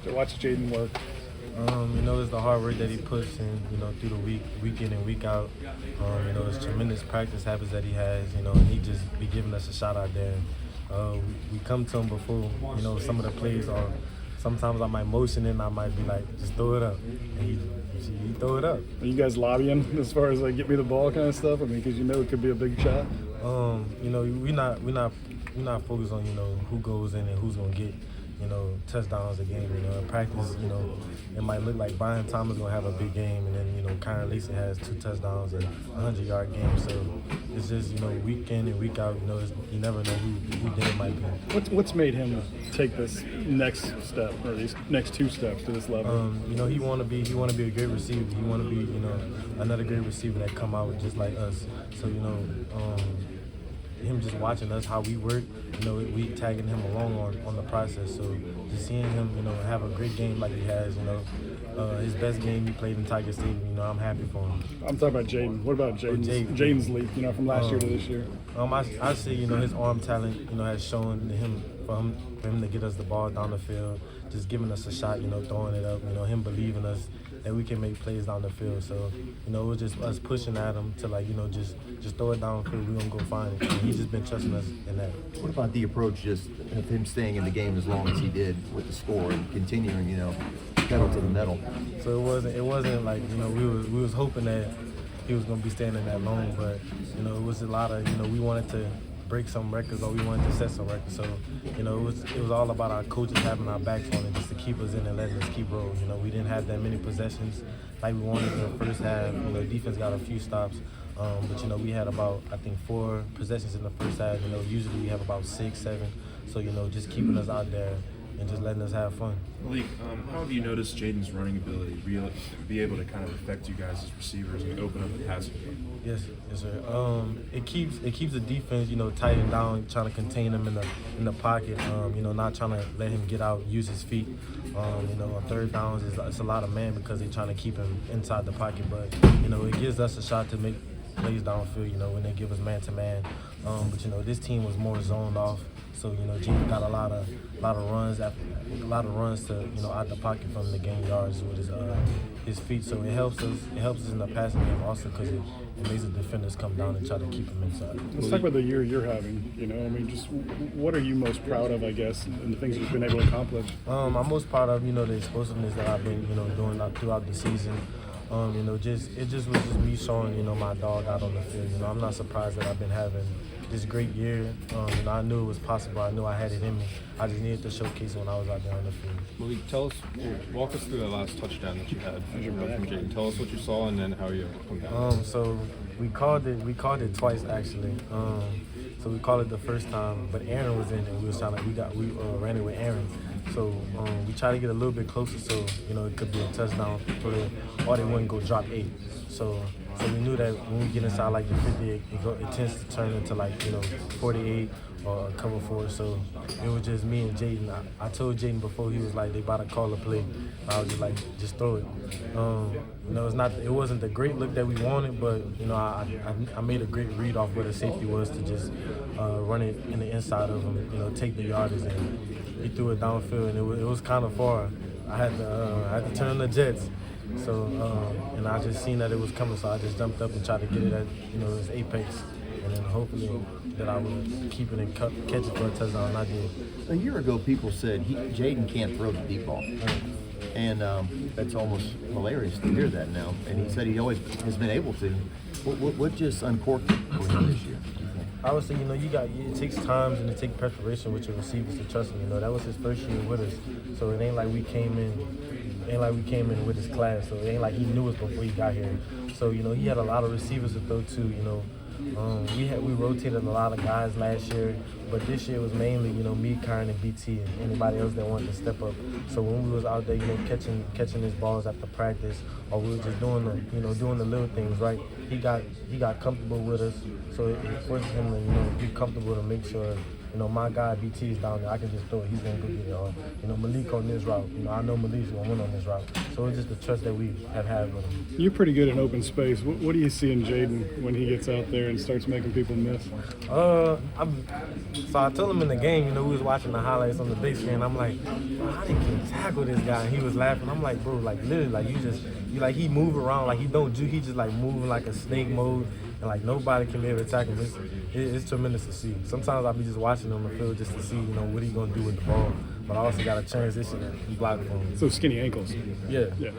to watch Jayden work? It's the hard work that he puts in, through the week in and week out. It's tremendous practice habits that he has, and he just be giving us a shot out there. We come to him before, some of the plays are, sometimes I might motion and I might be like, just throw it up. And he throw it up. Are you guys lobbying as far as like get me the ball kind of stuff? I mean, because it could be a big shot. We're not focused on, who goes in and who's going to get, touchdowns a game. In practice, it might look like Brian Thomas going to have a big game, and then, Kyron Lacey has 2 touchdowns and a 100-yard game. So it's just, week in and week out, you never know who day it might be. What's made him take this next step, or these next 2 steps to this level? He want to be a great receiver. He want to be, another great receiver that come out just like us. So, him just watching us, how we work, we tagging him along on the process. So just seeing him, have a great game like he has, his best game he played in Tiger Stadium, I'm happy for him. I'm talking about Jayden. What about Jayden's leap, from last year to this year? I see, his arm talent, has shown him for him to get us the ball down the field, just giving us a shot, throwing it up, him believing us that we can make plays down the field. So, it was just us pushing at him to just throw it downfield, we're gonna go find it. And he's just been trusting us in that. What about the approach just of him staying in the game as long as he did with the score and continuing, pedal to the metal? So it wasn't like, we was hoping that he was gonna be standing that long, but it was a lot of, we wanted to break some records or we wanted to set some records. So, it was all about our coaches having our backs on it just to keep us in and letting us keep rolling. We didn't have that many possessions like we wanted in the first half. Defense got a few stops. But, we had about, I think, 4 possessions in the first half. Usually we have about 6, 7. So, just keeping us out there and just letting us have fun. Malik, how have you noticed Jayden's running ability be able to kind of affect you guys as receivers and open up the passing game? Yes, sir. It keeps the defense, tightened down, trying to contain him in the pocket. Not trying to let him get out, use his feet. On third downs, it's a lot of man because they're trying to keep him inside the pocket. But it gives us a shot to make plays downfield. When they give us man to man. But this team was more zoned off. So Jayden got a lot of runs to out the pocket from the gain yards with his feet. So it helps us in the passing game also because it makes the defenders come down and try to keep him inside. Let's talk about the year you're having. Just what are you most proud of, I guess, and the things you've been able to accomplish? I'm most proud of the explosiveness that I've been doing throughout the season. It just was me showing my dog out on the field. I'm not surprised that I've been having this great year. I knew it was possible. I knew I had it in me. I just needed to showcase when I was out there on the field. Malik, walk us through the last touchdown that you had from Jayden. Tell us what you saw and then how you overcome that. So we called it twice actually. So we called it the first time, but Aaron was in it. We ran it with Aaron. So we tried to get a little bit closer so it could be a touchdown, or they wouldn't go drop 8. So we knew that when we get inside like the 50, it tends to turn into 48 or cover 4. So it was just me and Jayden. I told Jayden before he was like they about to call a play. I was just like just throw it. It wasn't the great look that we wanted, but I made a great read off where the safety was to just run it in the inside of him. Take the yardage and he threw it downfield and it was kind of far. I had to turn on the jets. So, and I just seen that it was coming, so I just jumped up and tried to get it at, its apex. And then hopefully that I would keep it and catch it for a touchdown, and I did. A year ago, people said Jayden can't throw the deep ball. And that's almost hilarious to hear that now. And he said he always has been able to. What just uncorked it for him this year? I would say, it takes time and it takes preparation with your receivers to trust him. That was his first year with us. So it ain't like we came in with his class. So it ain't like he knew us before he got here. So, he had a lot of receivers to throw to, we rotated a lot of guys last year, but this year was mainly, me, Kyron, and BT, and anybody else that wanted to step up. So when we was out there, catching his balls after practice, or we were just doing the little things, right? He got comfortable with us, so it forced him to, be comfortable to make sure you know, my guy BT is down there. I can just throw it. He's gonna go get it. Or, you know, Malik on this route. You know, I know Malik's gonna win on this route. So it's just the trust that we have had with him. You're pretty good in open space. What do you see in Jayden when he gets out there and starts making people miss? So I told him in the game, you know, we was watching the highlights on the big screen. I'm like, bro, how did you tackle this guy? And he was laughing. I'm like, bro, like literally, like like he move around, like he don't do, he just like moving like a snake mode, and like nobody can be able to tackle him. It's tremendous to see. Sometimes I'll be just watching him on the field just to see, you know, what he gonna do with the ball. But I also got to transition and block for him. So skinny ankles. Yeah. Yeah.